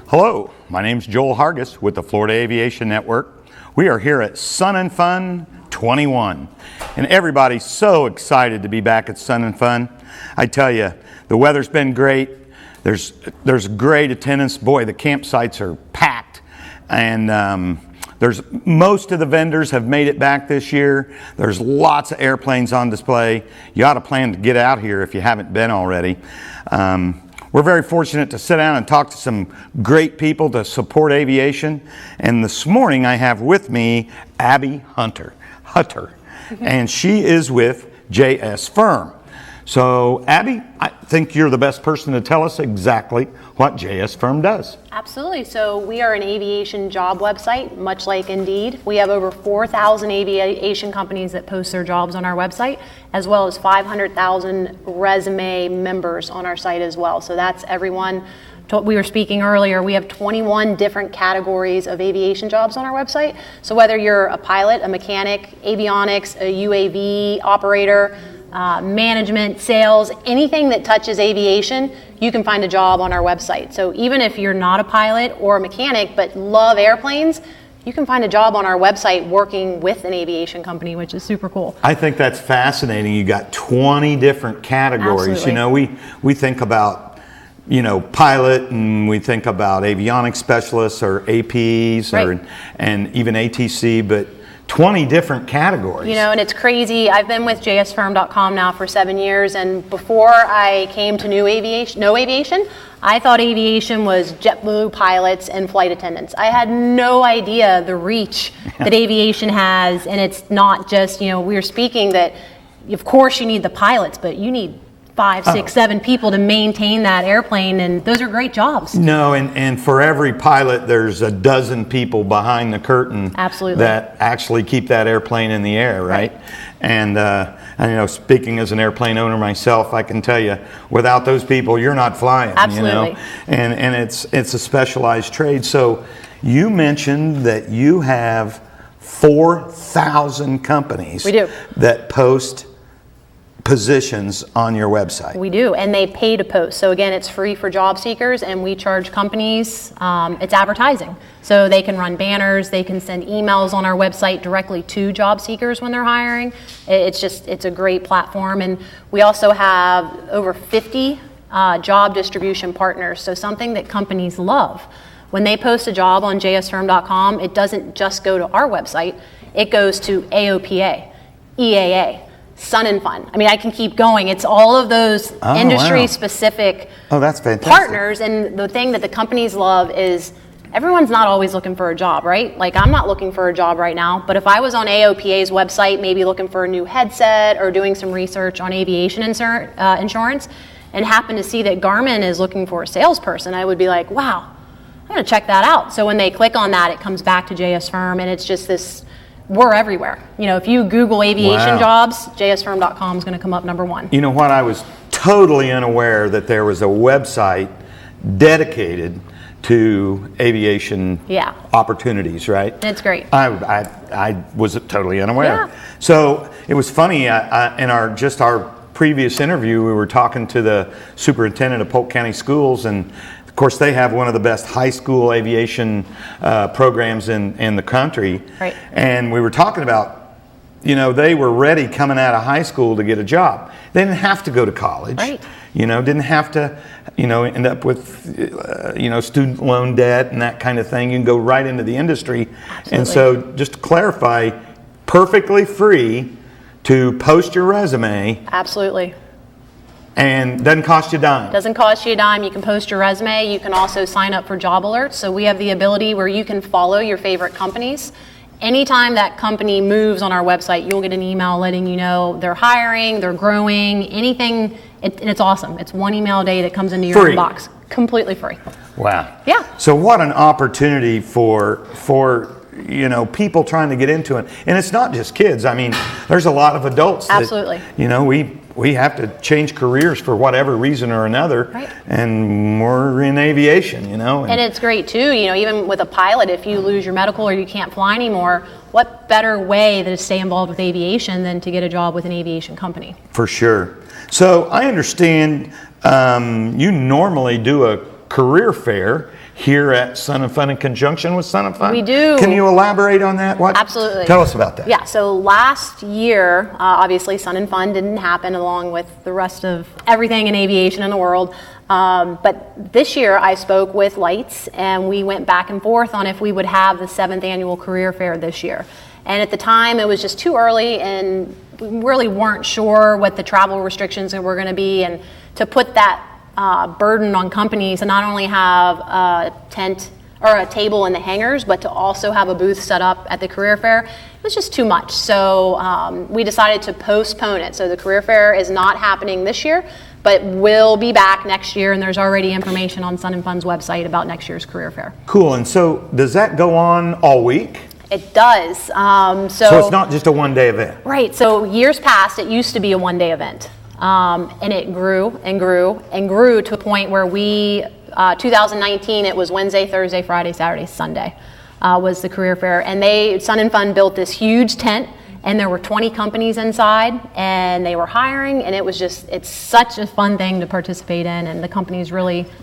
Hello, my name's Joel Hargis with the Florida Aviation Network. We are here at Sun and Fun 21, and everybody's so excited to be back at Sun and Fun. I tell you, the weather's been great. There's great attendance. Boy, the campsites are packed, and most of the vendors have made it back this year. There's lots of airplanes on display. You ought to plan to get out here if you haven't been already. We're very fortunate to sit down and talk to some great people to support aviation. And this morning I have with me Abbey Hutter. And she is with JSFirm. So Abbey, I think you're the best person to tell us exactly what JSFirm does. Absolutely. So we are an aviation job website, much like Indeed. We have over 4,000 aviation companies that post their jobs on our website, as well as 500,000 resume members on our site as well. So that's everyone. We were speaking earlier, we have 21 different categories of aviation jobs on our website. So whether you're a pilot, a mechanic, avionics, a UAV operator, management, sales, anything that touches aviation, you can find a job on our website. So even if you're not a pilot or a mechanic but love airplanes, you can find a job on our website working with an aviation company, which is super cool. I think that's fascinating. You got 20 different categories. Absolutely. You know, we think about, you know, pilot, and we think about avionics specialists or APs, Right. and even ATC, but 20 different categories. You know, and it's crazy. I've been with JSFirm.com now for 7 years, and before I came to No Aviation, I thought aviation was JetBlue pilots and flight attendants. I had no idea the reach that aviation has, and it's not just, you know, we were speaking that, of course you need the pilots, but you need 5, 6, 7 people to maintain that airplane, and those are great jobs. No, and for every pilot, there's a dozen people behind the curtain. Absolutely. That actually keep that airplane in the air, right? And you know, speaking as an airplane owner myself, I can tell you, without those people, you're not flying. Absolutely. You know? And it's a specialized trade. So you mentioned that you have 4,000 companies. We do. That post positions on your website. We do, and they pay to post. So again, it's free for job seekers, and we charge companies, it's advertising. So they can run banners, they can send emails on our website directly to job seekers when they're hiring. It's a great platform. And we also have over 50 job distribution partners, so something that companies love. When they post a job on JSFirm.com, it doesn't just go to our website, it goes to AOPA, EAA, Sun and Fun. I mean, I can keep going. It's all of those industry-specific that's fantastic. partners. And the thing that the companies love is everyone's not always looking for a job, right? Like, I'm not looking for a job right now, but if I was on AOPA's website, maybe looking for a new headset or doing some research on aviation insurance, and happen to see that Garmin is looking for a salesperson, I would be like, wow, I'm going to check that out. So when they click on that, it comes back to JSFirm, and it's just this. We're everywhere. You know, if you Google aviation jobs, JSFirm.com is going to come up number 1. You know what? I was totally unaware that there was a website dedicated to aviation opportunities, right? It's great. I was totally unaware. Yeah. So it was funny, in our previous interview, we were talking to the superintendent of Polk County Schools, and of course, they have one of the best high school aviation programs in the country. Right. And we were talking about, you know, they were ready coming out of high school to get a job. They didn't have to go to college. Right. You know, didn't have to, you know, end up with, you know, student loan debt and that kind of thing. You can go right into the industry. Absolutely. And so just to clarify, perfectly free to post your resume. Absolutely. And doesn't cost you a dime. Doesn't cost you a dime. You can post your resume. You can also sign up for job alerts. So we have the ability where you can follow your favorite companies. Anytime that company moves on our website, you'll get an email letting you know they're hiring, they're growing, anything. And it's awesome. It's one email a day that comes into your inbox. completely free. Wow. Yeah. So what an opportunity for people trying to get into it. And it's not just kids. I mean, there's a lot of adults that, Absolutely. we have to change careers for whatever reason or another. Right. And we're in aviation, And it's great too, even with a pilot, if you lose your medical or you can't fly anymore, what better way to stay involved with aviation than to get a job with an aviation company? For sure. So I understand you normally do a career fair here at Sun and Fun in conjunction with Sun and Fun. We do. Can you elaborate on that? Absolutely. Tell us about that. Yeah, so last year, obviously Sun and Fun didn't happen along with the rest of everything in aviation in the world. But this year I spoke with Lights and we went back and forth on if we would have the 7th annual career fair this year. And at the time it was just too early and we really weren't sure what the travel restrictions were going to be, and to put that burden on companies to not only have a tent or a table in the hangars, but to also have a booth set up at the career fair, it was just too much. So we decided to postpone it. So the career fair is not happening this year, but will be back next year, and there's already information on Sun and Fun's website about next year's career fair. Cool. And so does that go on all week? It does. So it's not just a one-day event? Right. So years past, it used to be a one-day event. And it grew and grew and grew to a point where 2019, it was Wednesday, Thursday, Friday, Saturday, Sunday was the career fair. And Sun and Fun built this huge tent, and there were 20 companies inside, and they were hiring, and it's such a fun thing to participate in, and the companies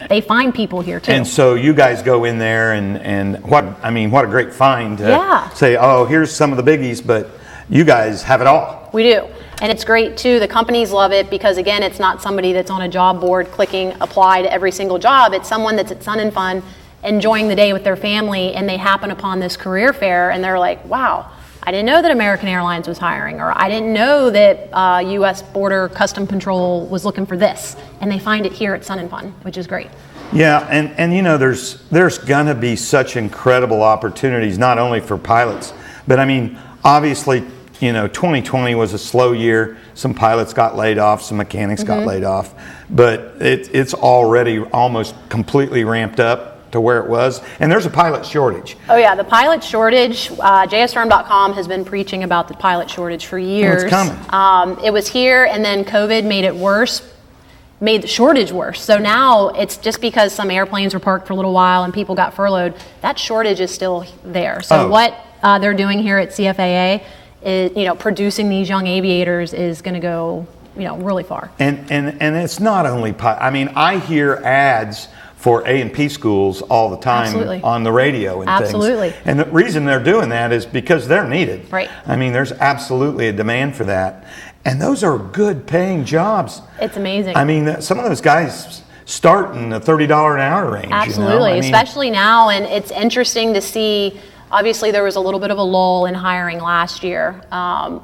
they find people here too. And so you guys go in there and what a great find to say, oh, here's some of the biggies, but you guys have it all. We do. And it's great too. The companies love it because, again, it's not somebody that's on a job board clicking apply to every single job. It's someone that's at Sun and Fun enjoying the day with their family, and they happen upon this career fair and they're like, wow, I didn't know that American Airlines was hiring, or I didn't know that U.S. Border Custom Control was looking for this. And they find it here at Sun and Fun, which is great. Yeah, and there's gonna be such incredible opportunities, not only for pilots, but obviously, 2020 was a slow year. Some pilots got laid off, some mechanics got laid off, but it's already almost completely ramped up to where it was, and there's a pilot shortage. Oh yeah, the pilot shortage. JSFirm.com has been preaching about the pilot shortage for years. It's coming. It was here, and then COVID made it worse. Made the shortage worse. So now it's just because some airplanes were parked for a little while and people got furloughed, that shortage is still there. So what they're doing here at CFAA is, producing these young aviators is going to go, really far. And it's not only I hear ads for A&P schools all the time. Absolutely. On the radio and Absolutely. things. And the reason they're doing that is because they're needed. Right. There's absolutely a demand for that. And those are good paying jobs. It's amazing. Some of those guys start in the $30 an hour range. Absolutely, especially now. And it's interesting to see, obviously there was a little bit of a lull in hiring last year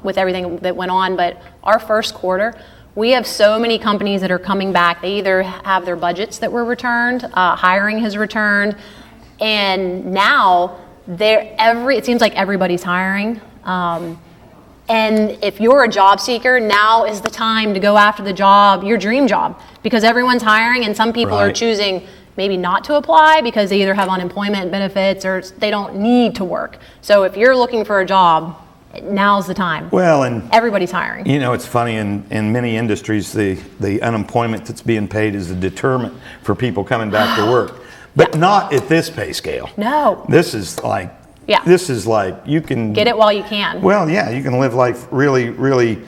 with everything that went on, but our first quarter, we have so many companies that are coming back. They either have their budgets that were returned, hiring has returned, and now it seems like everybody's hiring. And if you're a job seeker, now is the time to go after the job, your dream job, because everyone's hiring, and some people are choosing maybe not to apply because they either have unemployment benefits or they don't need to work. So if you're looking for a job, now's the time. Well, and everybody's hiring. It's funny, in many industries, the unemployment that's being paid is the deterrent for people coming back to work, but not at this pay scale. No. This is like you can get it while you can. Well, yeah, you can live life really, really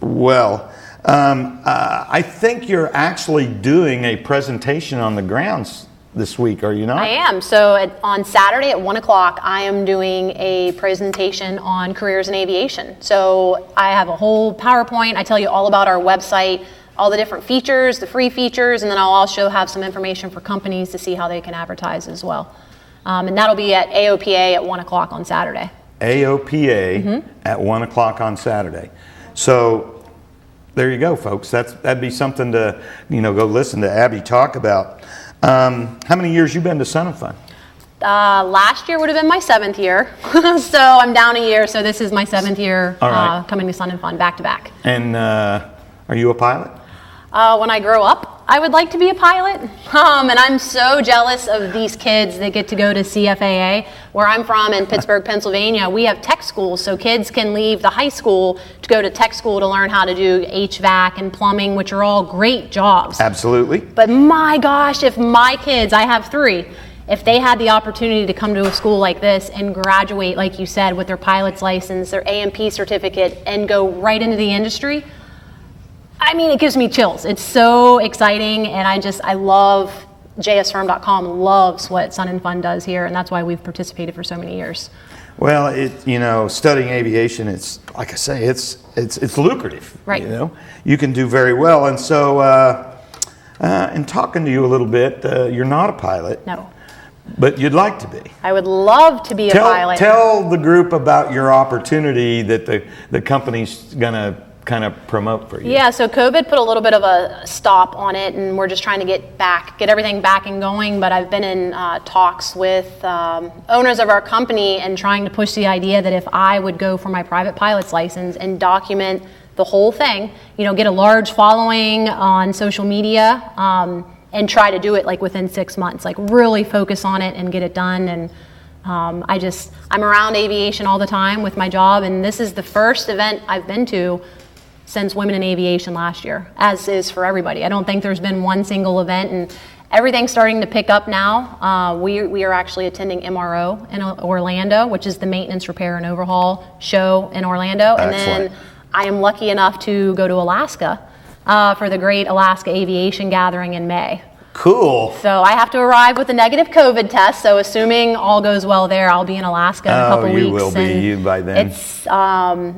well. I think you're actually doing a presentation on the grounds this week, are you not? I am. So on Saturday at 1 o'clock, I am doing a presentation on careers in aviation. So I have a whole PowerPoint. I tell you all about our website, all the different features, the free features, and then I'll also have some information for companies to see how they can advertise as well. And that'll be at AOPA at 1 o'clock on Saturday. AOPA at 1 o'clock on Saturday. So there you go, folks. That'd be something to go listen to Abbey talk about. How many years you been to Sun and Fun? Last year would have been my 7th year. So I'm down a year. So this is my 7th year coming to Sun and Fun back to back. And are you a pilot? When I grow up, I would like to be a pilot, and I'm so jealous of these kids that get to go to CFAA. Where I'm from in Pittsburgh, Pennsylvania, we have tech schools, so kids can leave the high school to go to tech school to learn how to do HVAC and plumbing, which are all great jobs. Absolutely. But my gosh, if my kids, I have 3, if they had the opportunity to come to a school like this and graduate, like you said, with their pilot's license, their A&P certificate, and go right into the industry, I mean, it gives me chills. It's so exciting, and I love JSFirm.com, loves what Sun and Fun does here, and that's why we've participated for so many years. Well, studying aviation, it's like I say, it's lucrative. Right. You can do very well, and so in talking to you a little bit, you're not a pilot. No. But you'd like to be. I would love to be a pilot. Tell the group about your opportunity that the company's gonna kind of promote for you. Yeah, so COVID put a little bit of a stop on it, and we're just trying to get everything back and going. But I've been in talks with owners of our company and trying to push the idea that if I would go for my private pilot's license and document the whole thing, get a large following on social media, and try to do it like within 6 months, like really focus on it and get it done. And I'm around aviation all the time with my job, and this is the first event I've been to since Women in Aviation last year, as is for everybody. I don't think there's been one single event, and everything's starting to pick up now. We are actually attending MRO in Orlando, which is the Maintenance, Repair, and Overhaul show in Orlando. Excellent. And then I am lucky enough to go to Alaska for the Great Alaska Aviation Gathering in May. Cool. So I have to arrive with a negative COVID test. So assuming all goes well there, I'll be in Alaska in a couple weeks. You will be by then.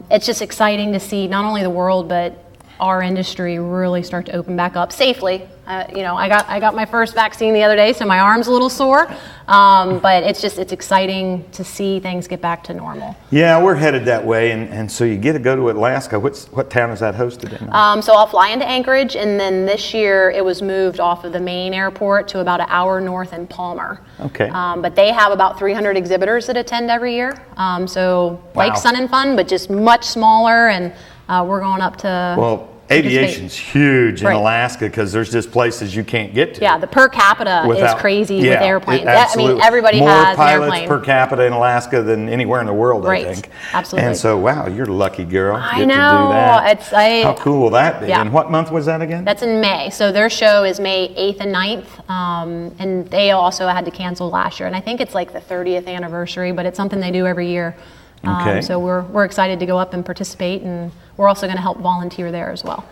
It's just exciting to see not only the world, but our industry really start to open back up safely. I got my first vaccine the other day, so my arm's a little sore. But it's exciting to see things get back to normal. Yeah, we're headed that way, and so you get to go to Alaska. What town is that hosted in? So I'll fly into Anchorage, and then this year it was moved off of the main airport to about an hour north in Palmer. Okay. But they have about 300 exhibitors that attend every year. Wow. Like Sun and Fun, but just much smaller, and we're going up to... Well, aviation's huge in Right. Alaska because there's just places you can't get to. Yeah, the per capita is crazy with airplanes. Absolutely. Everybody More has an pilots airplane. per capita in Alaska than anywhere in the world, Right. I think. Absolutely. And so, wow, you're a lucky girl. I Get know. To do that. How cool will that be? Yeah. And what month was that again? That's in May. So their show is May 8th and 9th, and they also had to cancel last year. And I think it's like the 30th anniversary, but it's something they do every year. Okay. So we're excited to go up and participate, and we're also going to help volunteer there as well.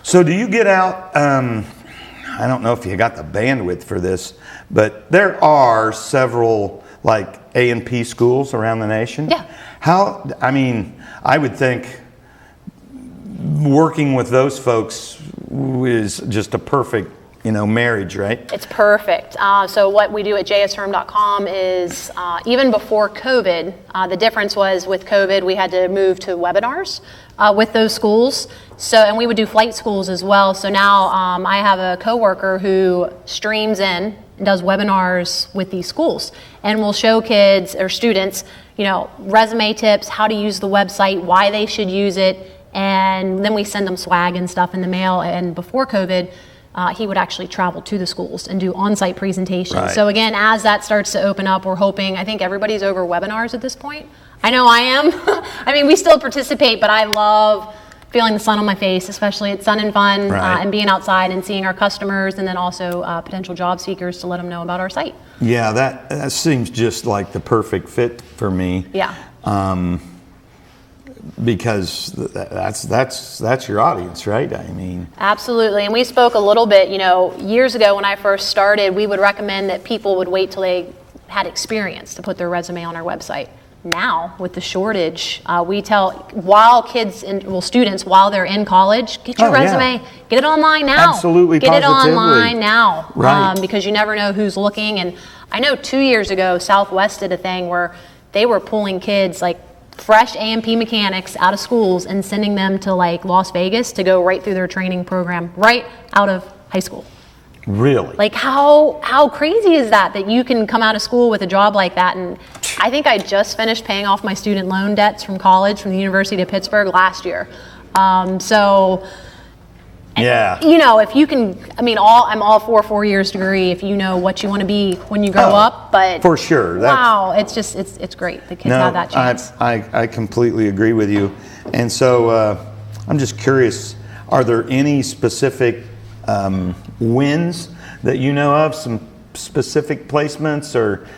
So do you get out, I don't know if you got the bandwidth for this, but there are several like A&P schools around the nation. Yeah. I would think working with those folks is just a perfect, marriage, right? It's perfect. So what we do at JSFirm.com is, even before COVID, the difference was with COVID, we had to move to webinars with those schools. And we would do flight schools as well. So now I have a coworker who streams in and does webinars with these schools, and will show kids or students, resume tips, how to use the website, why they should use it, and then we send them swag and stuff in the mail. And before COVID, he would actually travel to the schools and do on-site presentations. Right. So again, as that starts to open up, we're hoping, I think everybody's over webinars at this point. I know I am. We still participate, but I love feeling the sun on my face, especially at Sun and Fun, Right. and being outside and seeing our customers, and then also potential job seekers to let them know about our site. Yeah, that seems just like the perfect fit for me. Yeah. Because that's your audience, right? Absolutely. And we spoke a little bit, years ago when I first started, we would recommend that people would wait till they had experience to put their resume on our website. Now, with the shortage, we tell students while they're in college, get your resume, get it online now. Absolutely, get positively. it online now, Right. because you never know who's looking. And I know 2 years ago, Southwest did a thing where they were pulling kids like fresh A&P mechanics out of schools and sending them to like Las Vegas to go right through their training program right out of high school. Really? Like how crazy is that you can come out of school with a job like that? And I think I just finished paying off my student loan debts from college from the University of Pittsburgh last year. So Yeah. You know, if you can, I mean, I'm all for 4 years degree if you know what you want to be when you grow up. But for sure. Wow, it's just, it's great. The kids have that chance. I completely agree with you. And so I'm just curious, are there any specific wins that you know of, some specific placements or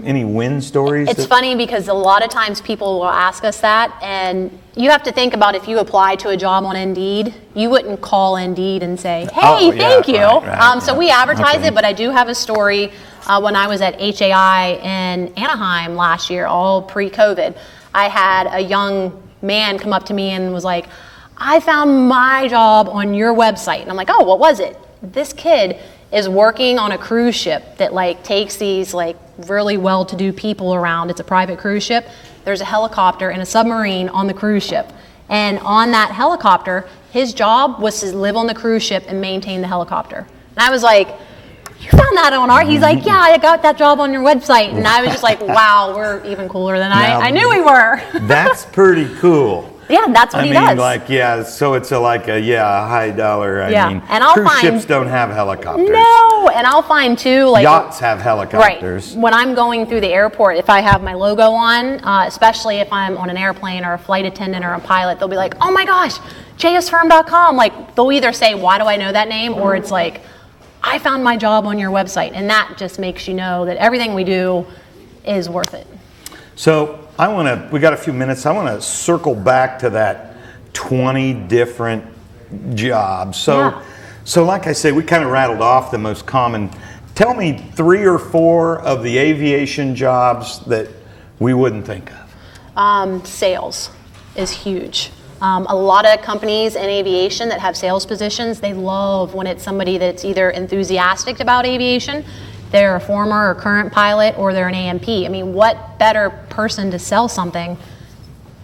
any win stories? It's funny because a lot of times people will ask us that, and you have to think about if you apply to a job on Indeed, you wouldn't call Indeed and say, hey, thank you. So we advertise it, but I do have a story when I was at JAH in Anaheim last year, all pre-COVID. I had a young man come up to me and was like, I found my job on your website. And I'm like, oh, what was it? This kid is working on a cruise ship that like takes these like really well-to-do people around. It's a private cruise ship. There's a helicopter and a submarine on the cruise ship. And on that helicopter, his job was to live on the cruise ship and maintain the helicopter. And I was like, you found that on our? He's like, yeah, I got that job on your website. And I was just like, wow, we're even cooler than I knew we were. That's pretty cool. Yeah, that's what he does. Like, yeah, so it's a high dollar. I mean, and I'll cruise find, ships don't have helicopters. No, and I'll find too, like yachts have helicopters. Right. When I'm going through the airport, if I have my logo on, especially if I'm on an airplane or a flight attendant or a pilot, they'll be like, oh my gosh, JSFirm.com. Like, they'll either say, why do I know that name? Or it's like, I found my job on your website. And that just makes you know that everything we do is worth it. So we got a few minutes. I want to circle back to that 20 different jobs. So like I say, we kind of rattled off the most common. Tell me 3 or 4 of the aviation jobs that we wouldn't think of. Sales is huge. A lot of companies in aviation that have sales positions, they love when it's somebody that's either enthusiastic about aviation, they're a former or current pilot, or they're an AMP. I mean, what better person to sell something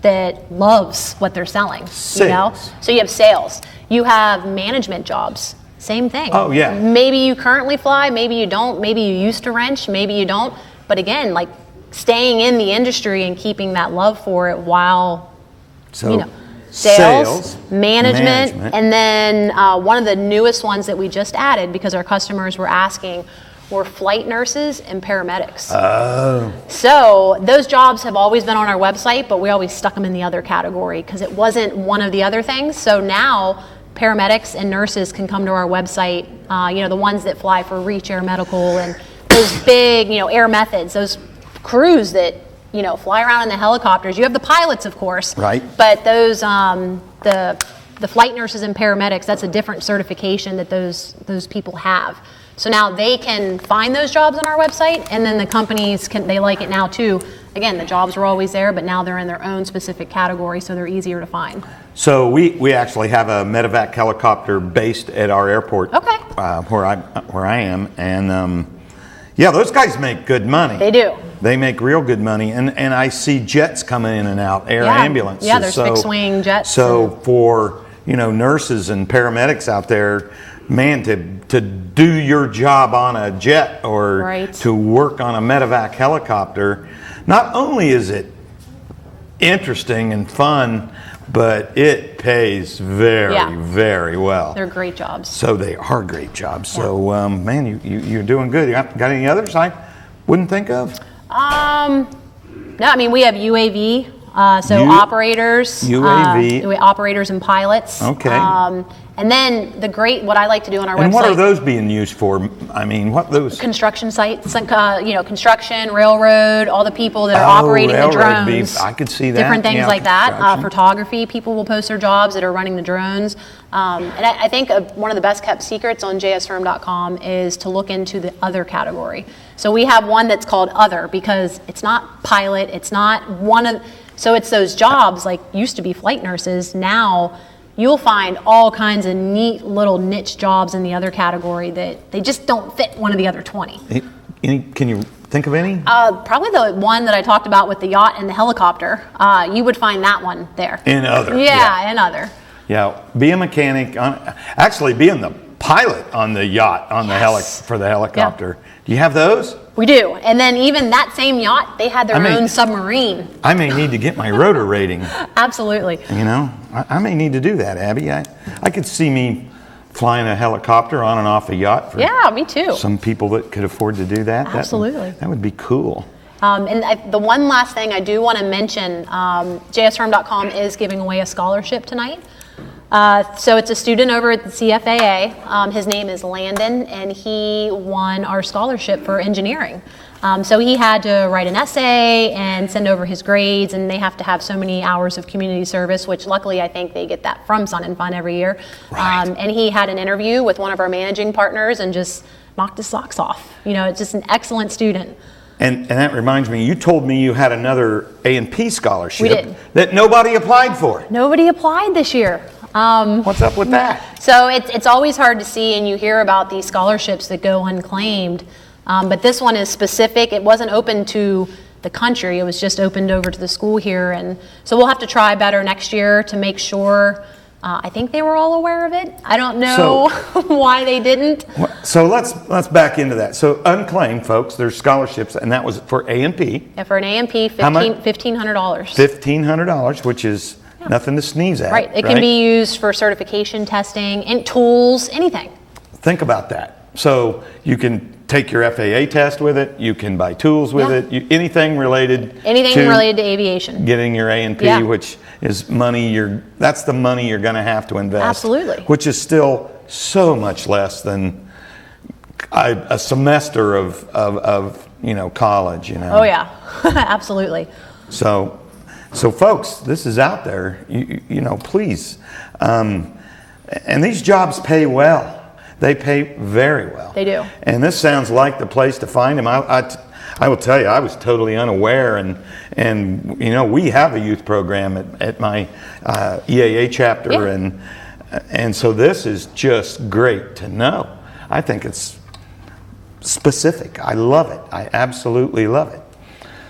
that loves what they're selling? Sales. You know? So you have sales. You have management jobs. Same thing. Oh, yeah. Maybe you currently fly, maybe you don't, maybe you used to wrench, maybe you don't. But again, like staying in the industry and keeping that love for it while, sales, management, and then one of the newest ones that we just added because our customers were asking were flight nurses and paramedics. Oh. So those jobs have always been on our website, but we always stuck them in the other category because it wasn't one of the other things. So now paramedics and nurses can come to our website, the ones that fly for Reach Air Medical and those big, Air Methods, those crews that, fly around in the helicopters. You have the pilots, of course. Right. But those, the flight nurses and paramedics, that's a different certification that those people have. So now they can find those jobs on our website, and then the companies they like it now too. Again, the jobs were always there, but now they're in their own specific category, so they're easier to find. So we actually have a medevac helicopter based at our airport. Okay. Where I am, and those guys make good money. They do. They make real good money, and I see jets coming in and out, air ambulances. Yeah, there's fixed wing jets. So for nurses and paramedics out there, man, to do your job on a jet or to work on a medevac helicopter, not only is it interesting and fun, but it pays very, very well. They're great jobs. So they are great jobs. Yeah. So, man, you're doing good. You got any others I wouldn't think of? No, I mean, we have UAV. Operators, UAV, operators and pilots. Okay. And then what I like to do on our website. And what are those being used for? I mean, what those? Construction sites, construction, railroad, all the people that are operating the drones. I could see that. Different things like that. Photography, people will post their jobs that are running the drones. And I think one of the best kept secrets on JSFirm.com is to look into the other category. So we have one that's called other because it's not pilot, it's not one of. So it's those jobs like used to be flight nurses. Now you'll find all kinds of neat little niche jobs in the other category that they just don't fit one of the other 20. Can you think of any? Probably the one that I talked about with the yacht and the helicopter. You would find that one there. In other. Yeah, in other. Yeah, be a mechanic. Being the pilot on the yacht, on the for the helicopter. Yeah. Do you have those? We do. And then even that same yacht, they had their own submarine. I may need to get my rotor rating. Absolutely. You know, I may need to do that, Abby. I could see me flying a helicopter on and off a yacht for me too. some people that could afford to do that. Absolutely. That would be cool. The one last thing I do want to mention, JSFirm.com is giving away a scholarship tonight. So it's a student over at the CFAA. His name is Landon, and he won our scholarship for engineering. So he had to write an essay and send over his grades, and they have to have so many hours of community service, which luckily I think they get that from Sun and Fun every year. Right. And he had an interview with one of our managing partners and just knocked his socks off. You know, it's just an excellent student. And that reminds me, you told me you had another A&P scholarship We did. that nobody applied for. Nobody applied this year. What's up with that? So it's always hard to see, and you hear about these scholarships that go unclaimed, but this one is specific. It wasn't open to the country. It was just opened over to the school here, and so we'll have to try better next year to make sure. I think they were all aware of it. I don't know why they didn't. So let's back into that. So unclaimed, folks, there's scholarships, and that was for A&P. Yeah, for an A&P, $1,500. $1,500, which is nothing to sneeze at. Right. It can be used for certification testing, and tools, anything. Think about that. So you can take your FAA test with it. You can buy tools with it. Anything related to aviation. Getting your A&P, which is money that's the money you're going to have to invest. Absolutely. Which is still so much less than a semester of college. Oh yeah, absolutely. So folks, this is out there. Please. And these jobs pay well. They pay very well. They do. And this sounds like the place to find them. I will tell you, I was totally unaware, and we have a youth program at my EAA chapter, and so this is just great to know. I think it's specific. I love it. I absolutely love it.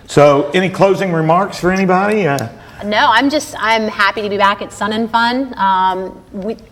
So, any closing remarks for anybody? No, I'm happy to be back at Sun and Fun.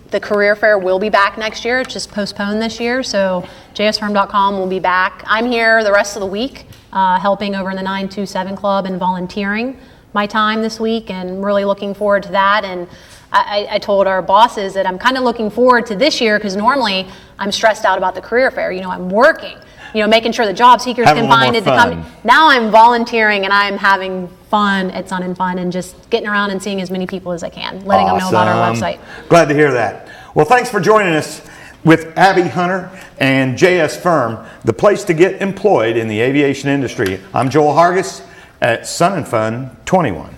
The career fair will be back next year. It's just postponed this year, so JSFirm.com will be back. I'm here the rest of the week, helping over in the 927 Club and volunteering my time this week, and really looking forward to that. And I told our bosses that I'm kind of looking forward to this year, because normally I'm stressed out about the career fair. I'm working, making sure the job seekers can find it to come. Now I'm volunteering, and I'm having fun at Sun and Fun, and just getting around and seeing as many people as I can, letting them know about our website. Glad to hear that. Well, thanks for joining us with Abbey Hunter and JSFirm, the place to get employed in the aviation industry. I'm Joel Hargis at Sun and Fun 21.